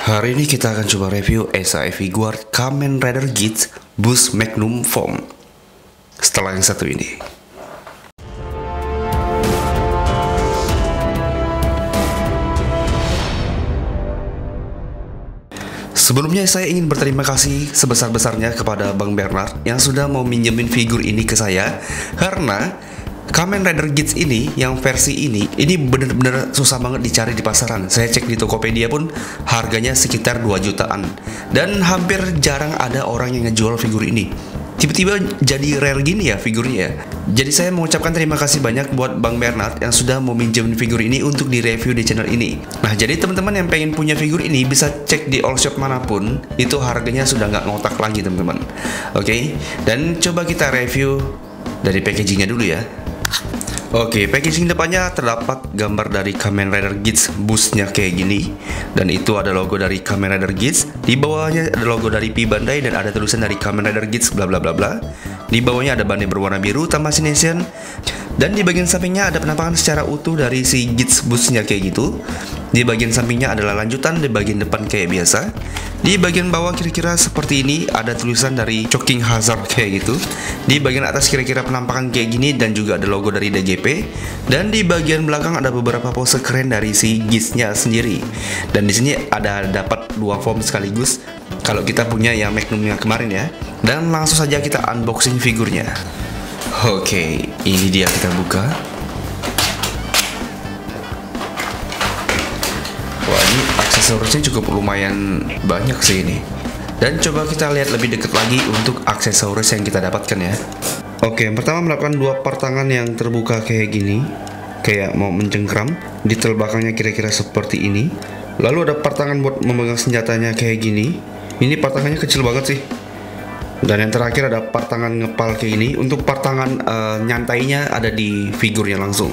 Hari ini kita akan coba review SAF Guard Kamen Rider Geats Boost Magnum Foam. Setelah yang satu ini. Sebelumnya saya ingin berterima kasih sebesar-besarnya kepada Bang Bernard yang sudah mau minjemin figur ini ke saya, karena Kamen Rider Geats ini, yang versi ini bener-bener susah banget dicari di pasaran. Saya cek di Tokopedia pun harganya sekitar 2 jutaan. Dan hampir jarang ada orang yang ngejual figur ini. Tiba-tiba jadi rare gini ya figurnya ya. Jadi saya mengucapkan terima kasih banyak buat Bang Bernard yang sudah mau minjemin figur ini untuk direview di channel ini. Nah, jadi teman-teman yang pengen punya figur ini bisa cek di all shop manapun, itu harganya sudah nggak ngotak lagi teman-teman. Oke, dan coba kita review dari packagingnya dulu ya. Oke, packaging depannya terdapat gambar dari Kamen Rider Geats Boost-nya kayak gini. Dan itu ada logo dari Kamen Rider Geats. Di bawahnya ada logo dari P Bandai dan ada tulisan dari Kamen Rider Geats bla bla bla bla. Di bawahnya ada bandai berwarna biru Tamashii. Dan di bagian sampingnya ada penampakan secara utuh dari si Geats Boost-nya kayak gitu. Di bagian sampingnya adalah lanjutan, di bagian depan kayak biasa. Di bagian bawah kira-kira seperti ini ada tulisan dari Choking Hazard kayak gitu. Di bagian atas kira-kira penampakan kayak gini dan juga ada logo dari DGP. Dan di bagian belakang ada beberapa pose keren dari si Geats-nya sendiri. Dan di sini ada dapat 2 form sekaligus kalau kita punya yang Magnum yang kemarin ya. Dan langsung saja kita unboxing figurnya. Oke, ini dia, kita buka. Wah, ini aksesorisnya cukup lumayan banyak sih ini. Dan coba kita lihat lebih dekat lagi untuk aksesoris yang kita dapatkan ya. Oke, yang pertama mendapatkan 2 part tangan yang terbuka kayak gini, kayak mau mencengkram. Detail belakangnya kira-kira seperti ini. Lalu ada part tangan buat memegang senjatanya kayak gini. Ini part tangannya kecil banget sih. Dan yang terakhir ada part tangan ngepal kayak gini. Untuk part tangan nyantainya ada di figurnya langsung.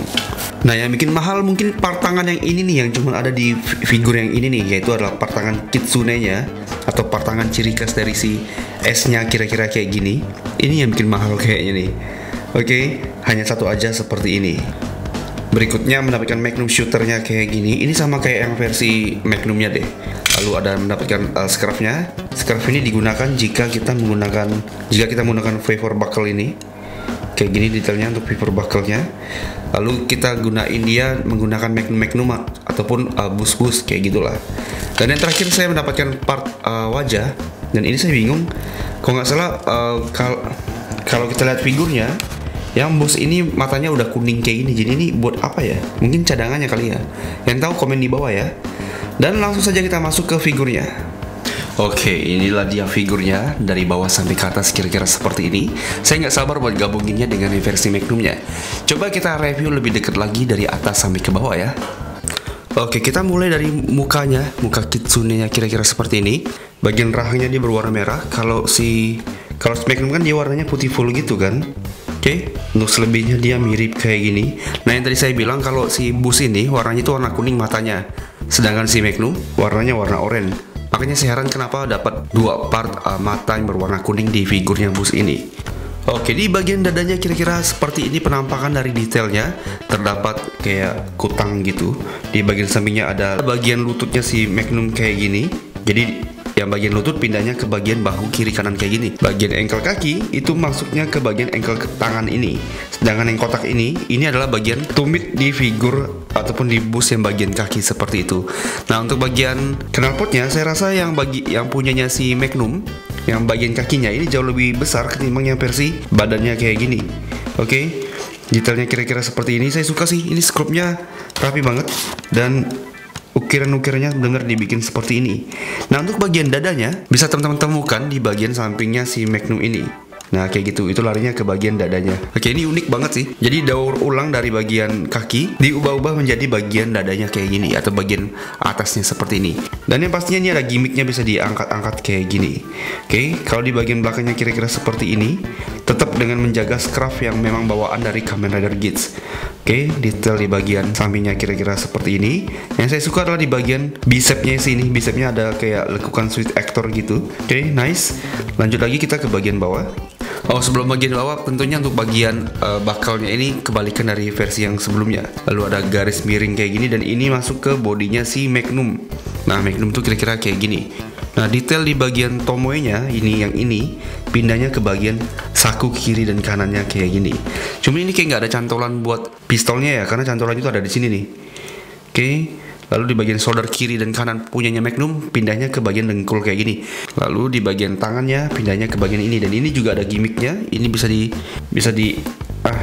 Nah, yang bikin mahal mungkin part tangan yang ini nih, yang cuma ada di figur yang ini nih, yaitu adalah part tangan Kitsune-nya atau part tangan ciri khas dari si S-nya kira-kira kayak gini. Ini yang bikin mahal kayaknya nih. Oke, hanya satu aja seperti ini. Berikutnya mendapatkan Magnum shooternya kayak gini. Ini sama kayak yang versi Magnumnya deh. Lalu ada mendapatkan scarf-nya. Scarf ini digunakan jika kita menggunakan favor buckle ini. Kayak gini detailnya untuk favor buckle-nya. Lalu kita gunain dia menggunakan Magnum ataupun boost kayak gitulah. Dan yang terakhir saya mendapatkan part wajah. Dan ini saya bingung. Kalau nggak salah kalau kita lihat figurnya, yang boost ini matanya udah kuning kayak gini. Jadi ini buat apa ya? Mungkin cadangannya kali ya. Yang tahu komen di bawah ya. Dan langsung saja kita masuk ke figurnya. Oke, inilah dia figurnya dari bawah sampai ke atas kira-kira seperti ini. Saya nggak sabar buat gabunginnya dengan versi Magnumnya. Coba kita review lebih dekat lagi dari atas sampai ke bawah ya. Oke, kita mulai dari mukanya, muka Kitsune-nya kira-kira seperti ini. Bagian rahangnya dia berwarna merah. Kalau Magnum kan dia warnanya putih full gitu kan. Oke, untuk selebihnya dia mirip kayak gini. Nah, yang tadi saya bilang kalau si Boost ini warnanya itu warna kuning matanya, sedangkan si Magnum warnanya warna oranye. Makanya saya heran kenapa dapat 2 part mata yang berwarna kuning di figurnya Boost ini. Oke, di bagian dadanya kira-kira seperti ini penampakan dari detailnya. Terdapat kayak kutang gitu. Di bagian sampingnya ada bagian lututnya si Magnum kayak gini. Jadi yang bagian lutut pindahnya ke bagian bahu kiri kanan kayak gini. Bagian engkel kaki itu masuknya ke bagian engkel tangan ini. Sedangkan yang kotak ini adalah bagian tumit di figur ataupun di Boost yang bagian kaki seperti itu. Nah, untuk bagian knalpotnya saya rasa yang punyanya si Magnum, yang bagian kakinya ini jauh lebih besar ketimbang yang versi badannya kayak gini. Oke, detailnya kira-kira seperti ini. Saya suka sih, ini sculptnya rapi banget dan ukiran-ukirannya benar dibikin seperti ini. Nah, untuk bagian dadanya bisa teman-teman temukan di bagian sampingnya si Magnum ini. Nah, kayak gitu, itu larinya ke bagian dadanya. Oke, ini unik banget sih. Jadi daur ulang dari bagian kaki diubah-ubah menjadi bagian dadanya kayak gini, atau bagian atasnya seperti ini. Dan yang pastinya ini ada gimmicknya, bisa diangkat-angkat kayak gini. Oke, kalau di bagian belakangnya kira-kira seperti ini, tetap dengan menjaga scarf yang memang bawaan dari Kamen Rider Geats. Oke, detail di bagian sampingnya kira-kira seperti ini. Yang saya suka adalah di bagian bicepnya sini. Bicepnya ada kayak lekukan sweet actor gitu. Oke, nice. Lanjut lagi kita ke bagian bawah. Oh, sebelum bagian bawah, tentunya untuk bagian bakalnya ini kebalikan dari versi yang sebelumnya. Lalu ada garis miring kayak gini, dan ini masuk ke bodinya si Magnum. Nah, Magnum tuh kira-kira kayak gini. Nah, detail di bagian tomoe-nya yang ini pindahnya ke bagian saku kiri dan kanannya kayak gini. Cuma ini kayak nggak ada cantolan buat pistolnya ya, karena cantolannya itu ada di sini nih. Oke. Lalu di bagian shoulder kiri dan kanan punyanya Magnum pindahnya ke bagian dengkul kayak gini. Lalu di bagian tangannya pindahnya ke bagian ini, dan ini juga ada gimmicknya. Ini bisa di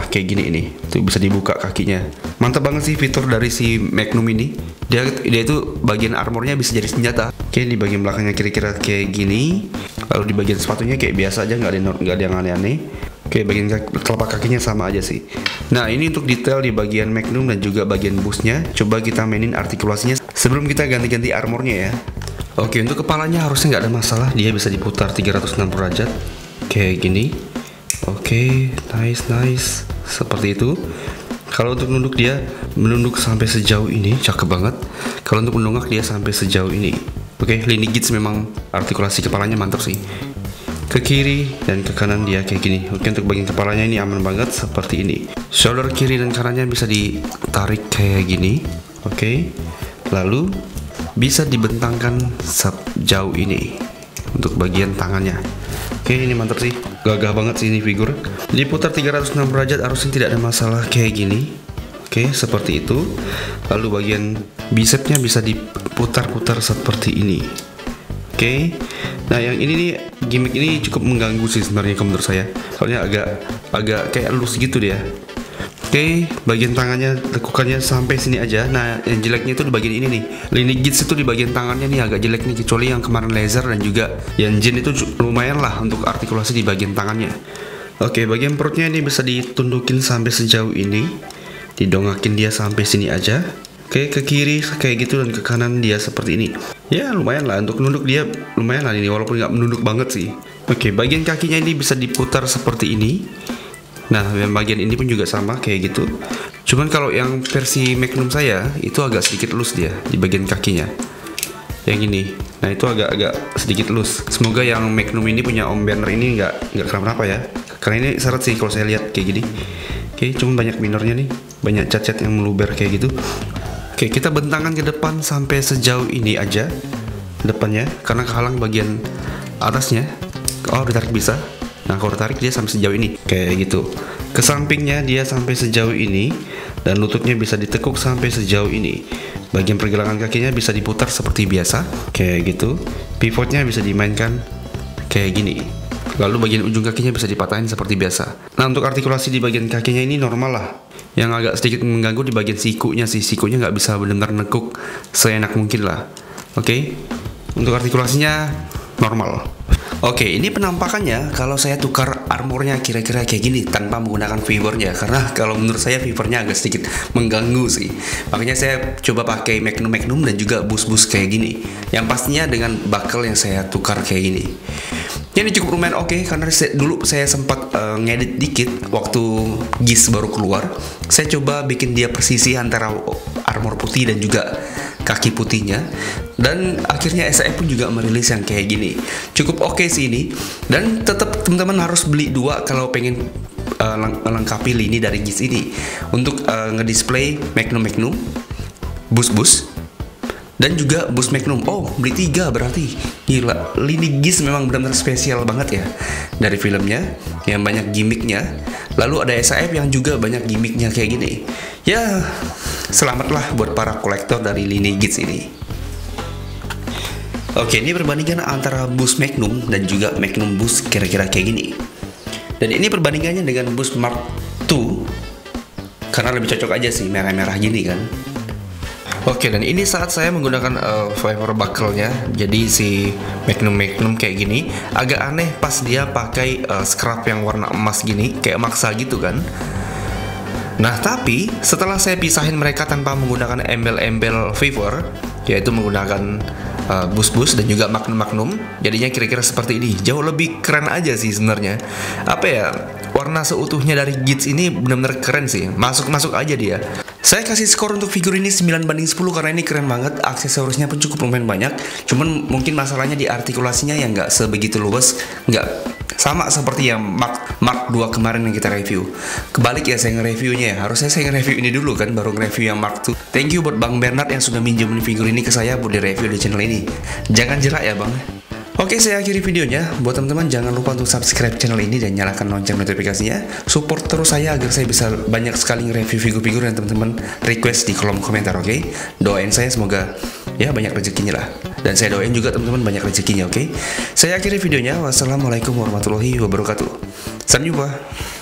kayak gini ini. Tuh bisa dibuka kakinya. Mantap banget sih fitur dari si Magnum ini. Dia itu bagian armornya bisa jadi senjata. Oke, di bagian belakangnya kira-kira kayak gini. Lalu di bagian sepatunya kayak biasa aja, nggak ada yang aneh-aneh. Oke, bagian telapak kakinya sama aja sih. Nah, ini untuk detail di bagian Magnum dan juga bagian busnya. Coba kita mainin artikulasinya sebelum kita ganti-ganti armornya ya. Oke, untuk kepalanya harusnya nggak ada masalah. Dia bisa diputar 360 derajat kayak gini. Oke, nice. Seperti itu. Kalau untuk nunduk, dia menunduk sampai sejauh ini, cakep banget. Kalau untuk mendongak, dia sampai sejauh ini. Oke, lini Gits memang artikulasi kepalanya mantap sih. Ke kiri dan ke kanan dia kayak gini. Oke, untuk bagian kepalanya ini aman banget seperti ini. Shoulder kiri dan kanannya bisa ditarik kayak gini. Oke. Lalu bisa dibentangkan sejauh ini untuk bagian tangannya. Oke, ini mantap sih. Gagah banget sih ini figur. Diputar 360 derajat harusnya tidak ada masalah kayak gini. Oke, seperti itu. Lalu bagian bicepnya bisa diputar-putar seperti ini. Oke. Nah, yang ini nih, gimmick ini cukup mengganggu sih sebenarnya menurut saya. Soalnya agak kayak loose gitu dia. Oke, bagian tangannya tekukannya sampai sini aja. Nah, yang jeleknya itu di bagian ini nih. Lini Gits itu di bagian tangannya nih agak jelek nih, kecuali yang kemarin laser dan juga yang Jin itu lumayan lah untuk artikulasi di bagian tangannya. Oke, bagian perutnya ini bisa ditundukin sampai sejauh ini. Didongakin dia sampai sini aja. Oke, ke kiri kayak gitu dan ke kanan dia seperti ini. Ya, lumayan lah untuk nunduk, dia lumayan lah ini, walaupun nggak menunduk banget sih. Oke, bagian kakinya ini bisa diputar seperti ini. Nah, yang bagian ini pun juga sama kayak gitu. Cuman kalau yang versi Magnum saya itu agak sedikit loose dia di bagian kakinya. Yang ini. Nah, itu agak sedikit loose. Semoga yang Magnum ini punya Om Banner ini nggak kenapa-napa ya. Karena ini seret sih kalau saya lihat kayak gini. Oke, cuman banyak minornya nih, banyak cat-cat yang meluber kayak gitu. Oke, kita bentangkan ke depan sampai sejauh ini aja depannya, karena kehalang bagian atasnya. Oh, ditarik bisa. Nah, kalau ditarik dia sampai sejauh ini kayak gitu. Ke sampingnya dia sampai sejauh ini, dan lututnya bisa ditekuk sampai sejauh ini. Bagian pergelangan kakinya bisa diputar seperti biasa kayak gitu. Pivotnya bisa dimainkan kayak gini. Lalu bagian ujung kakinya bisa dipatahin seperti biasa. Nah, untuk artikulasi di bagian kakinya ini normal lah. Yang agak sedikit mengganggu di bagian sikunya sih. Sikunya nggak bisa benar-benar nekuk seenak mungkin lah. Oke. Untuk artikulasinya normal. Oke, ini penampakannya kalau saya tukar armornya kira-kira kayak gini tanpa menggunakan fibernya. Karena kalau menurut saya fibernya agak sedikit mengganggu sih. Makanya saya coba pakai Magnum dan juga bus-bus kayak gini. Yang pastinya dengan buckle yang saya tukar kayak gini. Ini cukup lumayan oke, karena dulu saya sempat ngedit dikit waktu Gis baru keluar. Saya coba bikin dia persisi antara armor putih dan juga kaki putihnya, dan akhirnya SAE pun juga merilis yang kayak gini. Cukup oke sih ini, dan tetap teman-teman harus beli dua kalau pengen melengkapi lini dari Gis ini untuk ngedisplay Magnum, bus dan juga bus Magnum. Oh, beli 3 berarti. Gila, lini Gis memang benar-benar spesial banget ya. Dari filmnya yang banyak gimmicknya. Lalu ada SAF yang juga banyak gimmicknya kayak gini. Ya, selamatlah buat para kolektor dari lini Gis ini. Oke, ini perbandingan antara bus Magnum dan juga Magnum bus kira-kira kayak gini. Dan ini perbandingannya dengan bus Mark II, karena lebih cocok aja sih merah-merah gini kan. Oke, dan ini saat saya menggunakan fiber buckle-nya. Jadi si Magnum kayak gini agak aneh pas dia pakai scrap yang warna emas gini, kayak maksa gitu kan. Nah, tapi setelah saya pisahin mereka tanpa menggunakan embel-embel fiber, yaitu menggunakan bus-bus dan juga Magnum, jadinya kira-kira seperti ini. Jauh lebih keren aja sih sebenarnya. Apa ya, warna seutuhnya dari Gits ini benar-benar keren sih. Masuk aja dia. Saya kasih skor untuk figur ini 9/10 karena ini keren banget, aksesorisnya pun cukup lumayan banyak. Cuman mungkin masalahnya di artikulasinya yang nggak sebegitu luas, nggak sama seperti yang Mark 2 kemarin yang kita review. Kebalik ya saya nge-reviewnya ya, harusnya saya nge-review ini dulu kan, baru nge-review yang Mark 2. Thank you buat Bang Bernard yang sudah minjem figur ini ke saya buat di-review di channel ini. Jangan jerak ya Bang. Oke, saya akhiri videonya. Buat teman-teman jangan lupa untuk subscribe channel ini dan nyalakan lonceng notifikasinya. Support terus saya agar saya bisa banyak sekali nge-review figur-figur yang teman-teman request di kolom komentar, oke? Doain saya semoga ya banyak rezekinya lah. Dan saya doain juga teman-teman banyak rezekinya, oke? Saya akhiri videonya. Wassalamualaikum warahmatullahi wabarakatuh. Sampai jumpa.